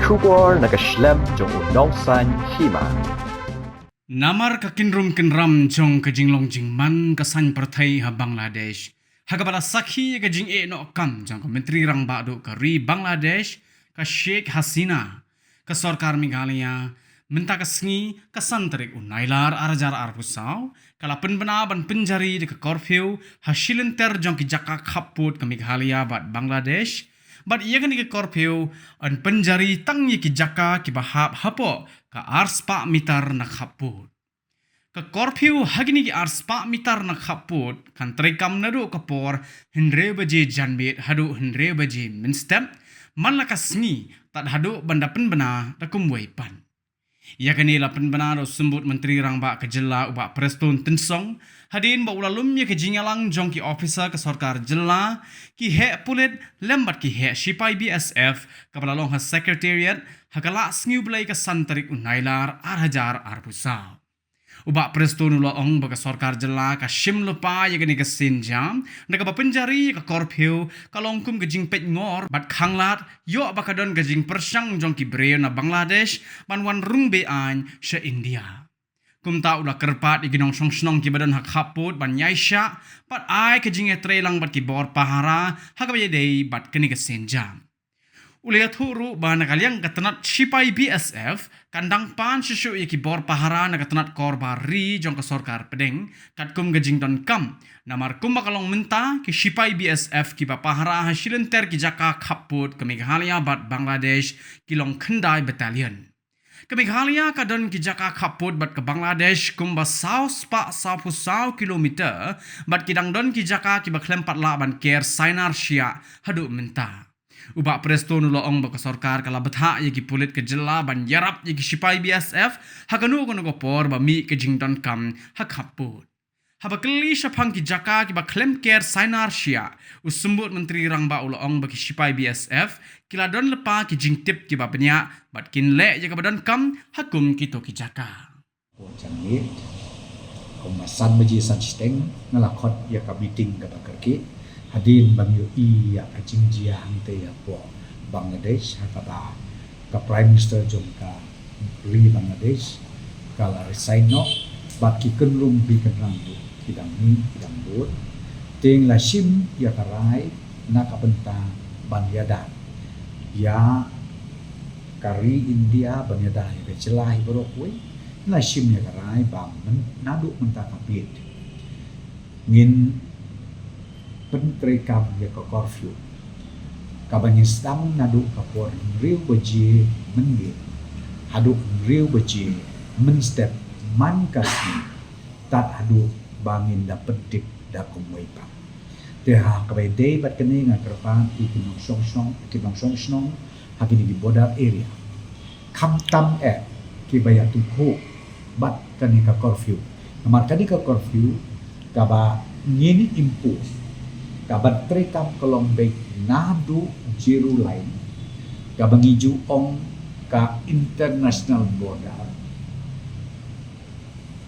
Shubor nakaslem jong unongsan Hima. Namar ka kinrum kinram jong ka Jinglong Jingman ka san partai ha Bangladesh. Hagabala sakhi ka jing e no kam jong ka menteri rang badu ka ri Bangladesh ka Sheikh Hasina ka sarkar Meghalaya minta ka sngi ka santarik unailar arajar arpusaw kala penbena ban Pynjari de ka Korphiw hasilenter jong ki jaka Khappud ka Meghalaya bat Bangladesh. But iya kan ke Korphiw an Pynjari tang ye ki jaka ki bahap hapo ka arspa mitar na Khappud. Ka Korphiw hagini ki arspa mitar na Khappud kan trekam nadu kapor hendre baje janbet hadu hendre baje minstep man la kasngi tad hadu banda penbena da kumwai pan. Ia kini lapan benar sembut menteri rangba kejela ubak preston tensong hadin ba ulalum ye kejingalang jong ki officer ke sarkar jela ki he pulit lembat ki he sipai BSF kapala long ha secretariat hakala sngiu belai ke santarik unailar arhajar arpusaw. Ubak preston ulo ong baka sarkar jela ka sim lupa ye kini ke sinjam naka ba Pynjari ka Korphiw kalongkum gejing pet ngor bat khanglat yo bakadon gejing persang jong ki bre na Bangladesh manwan rung be an se India. Kumta ulah kerpat iginong song ki badan hak Khappud ban nyaisha pat ai gejing etrelang bat ki bor pahara hakabaye dei bat kini ke sinjam. Ulihat huru ba nakaliang katanat sipai BSF kandang pan sisu iki bor pahara na katanat korba ri jong ka sarkar pedeng katkum gajing don kam namar kumba kalong minta ki sipai BSF ki ba pahara hasilenter ki jaka Khappud ke Meghalaya bat Bangladesh kilong khendai battalion. Ke Meghalaya kadon ki jaka Khappud bat ke Bangladesh kumba saw kilometer bat kidang don ki jaka ki ba klempat la ban ker sainar sia hadu minta. Ubak preston ulo ong baka sarkar kala betha ye ki pulit ke jela ban yarap ye ki sipai BSF hakanu kono por ba mi ke jingdon kam ha Khappud. Haba keli sapang ki jaka ki ba klem ker sainar sia usembut menteri rangba ulo ong baki sipai BSF kila don lepa ki jingtip ki ba penya bat kin le ye ka badan kam hakum ki to ki jaka. Jangit komasan baji san steng ngalakot ya ka meeting ka bakarki hadin bang yu iya ka jingjia hangte ya po Bangladesh hakaba ka Prime Minister jom ka li Bangladesh kala resign no bat ki kenrum bi kenrang bu kidang ni kidang bu ting la sim ya karai na ka benta ban yada ya kari India ban yada ya celah borokwe la sim ya karai bang nadu menta kapit ngin pentrekam ya ke Korphiw kabanya sedang nadu kapor riu baji menggit haduk riu baji menstep man kasih tak haduk bangin da pedik da kumwai pa teha kabai day bat kene ngakerpan ikinong song hakini di border area kam tam kibaya tukho bat kani ka Korphiw namar kani ka Korphiw kaba ngini impose kabat trekam kolong baik nadu jiru lain kabangiju ong ka international border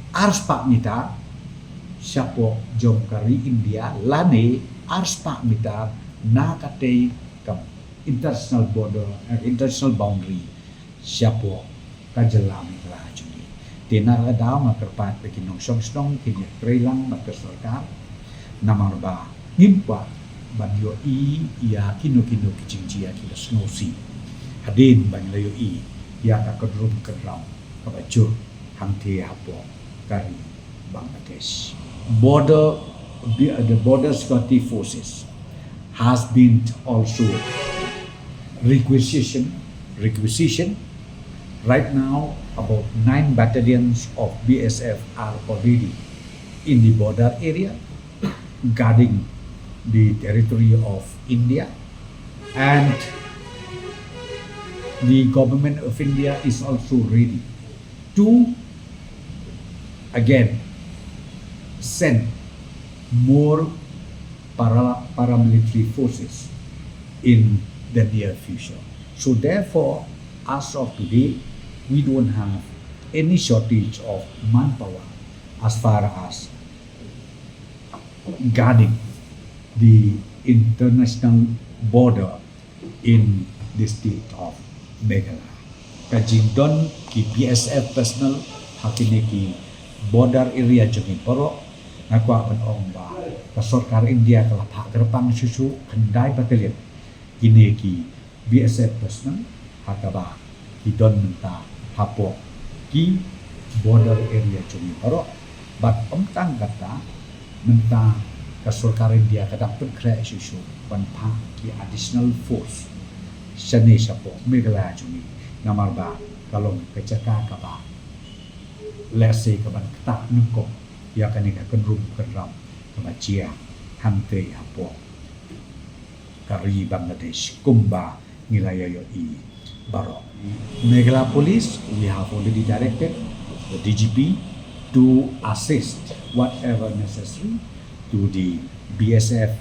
ars pak mita siapo jom kari India lane ars pak mita na kate ka international border international boundary siapo kajelam lah juni tenaradaw makerpat bekinong song kini trelang makesorkar namar ba ngimpa banyo iya kino kicingcia kila snosi hadin ban layo ya ka kedrum kedram kabajur hangte hapo kari Bangladesh the border security forces has been also requisition right now about 9 battalions of BSF are already in the border area guarding the territory of India, and the government of India is also ready to again send more paramilitary forces in the near future. So therefore, as of today, we don't have any shortage of manpower as far as guarding the international border in the state of Meghalaya. Kajingdon ki BSF personal hakini ki border area jumi poro nakwa ban ong ba ka sarkar India kala phak terpang susu khandai battalion kini ki BSF personal hakaba ki don menta hapo ki border area jumi poro bat omtang kata menta ka sarkar India kadang pun kra susu ban phak ki additional force shane sapo Meghalaya jumi Namar ba kalong kecaka kaba lese kaban ketak nungkok ya kani ka kenrum keram kaba cia hante hapo kari Bangladesh kumba ngilaya yo I baro Meghalaya police we have already directed the DGP to assist whatever necessary to the BSF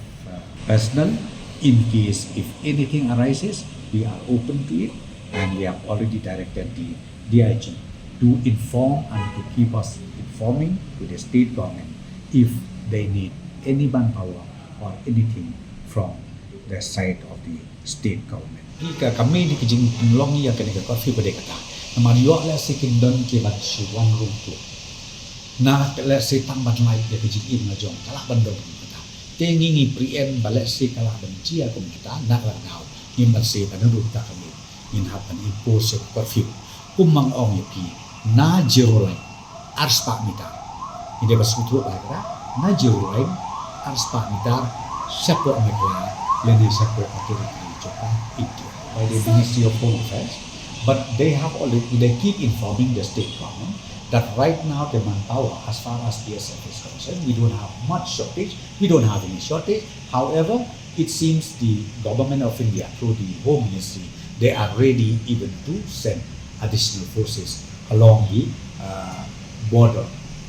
personnel in case if anything arises we are open to it and we have already directed the DIG to inform and to keep us informing to the state government if they need any manpower or anything from the side of the state government. Jika kami di Jinglong yang kena curfew pada kata, nama dia lah sekindon kebat suwan rumpu. Nah, lah setambah naik dia kejin ngajong kalah bandom kata. Tengingi prien balik se kalah benci aku kata nak langau. Ngimbal se panurut tak kami in happen impose curfew. Kumang ong yapi na zero line ars pak mitar. Ini bersekutu lah na zero line ars pak mitar siapa Meghalaya lady siapa authority Japan India by the Ministry of Home Affairs. But they have already they keep informing the state government that right now the manpower as far as BSF is concerned we don't have much shortage. We don't have any shortage. However, it seems the government of India through the Home Ministry they are ready even to send additional forces along the border,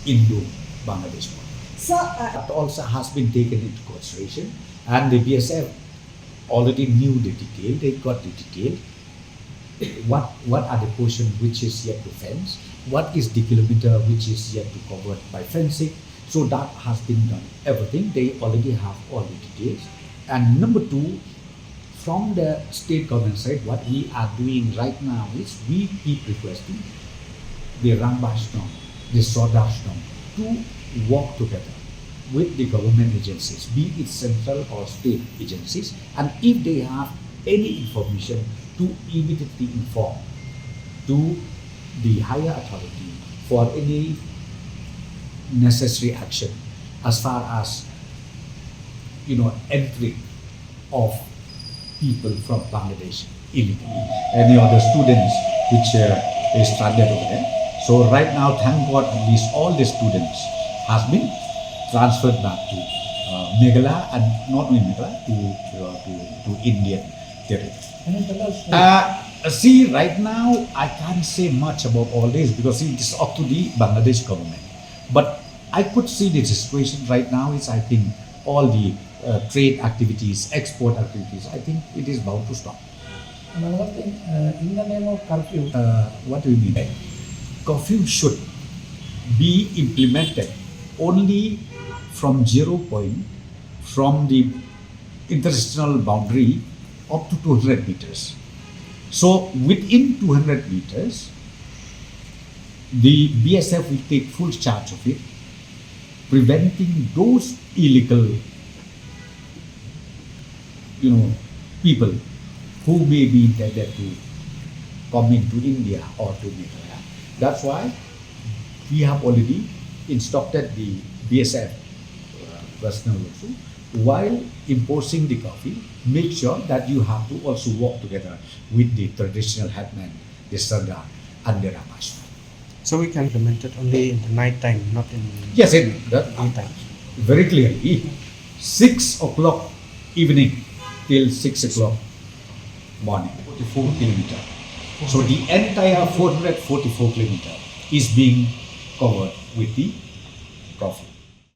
Indo-Bangladesh border. So, That also has been taken into consideration and the BSF already knew the detail, they got the detail. What are the portion which is yet to fence, what is the kilometer which is yet to covered by fencing, so that has been done. Everything, they already have all the details. And number two, from the state government side, what we are doing right now is we keep requesting the Rambashnam, the Sodashnam to work together with the government agencies, be it central or state agencies, and if they have any information to immediately inform to the higher authority for any necessary action as far as entry of people from Bangladesh illegally, any other students which is stranded over there. So right now, thank God, at least all the students has been transferred back to Meghalaya and not only Meghalaya to Indian territory. See, right now I can't say much about all this because it is up to the Bangladesh government. But I could see the situation right now is I think all the trade activities, export activities, I think it is bound to stop. another thing, in the name of curfew, What do you mean? Curfew should be implemented only from 0 point from the international boundary up to 200 meters. So within 200 meters, the BSF will take full charge of it, preventing those illegal people who may be intended to come into India or to Meghalaya. That's why we have already instructed the BSF personnel also, while imposing the curfew, make sure that you have to also work together with the traditional headman, the Sardar and the Rapash. So we can implement it only in the night time, not in Yes, that daytime. very clearly. 6 o'clock evening till 6 o'clock morning, 44 kilometer. So the entire 444 kilometer is being covered with the curfew.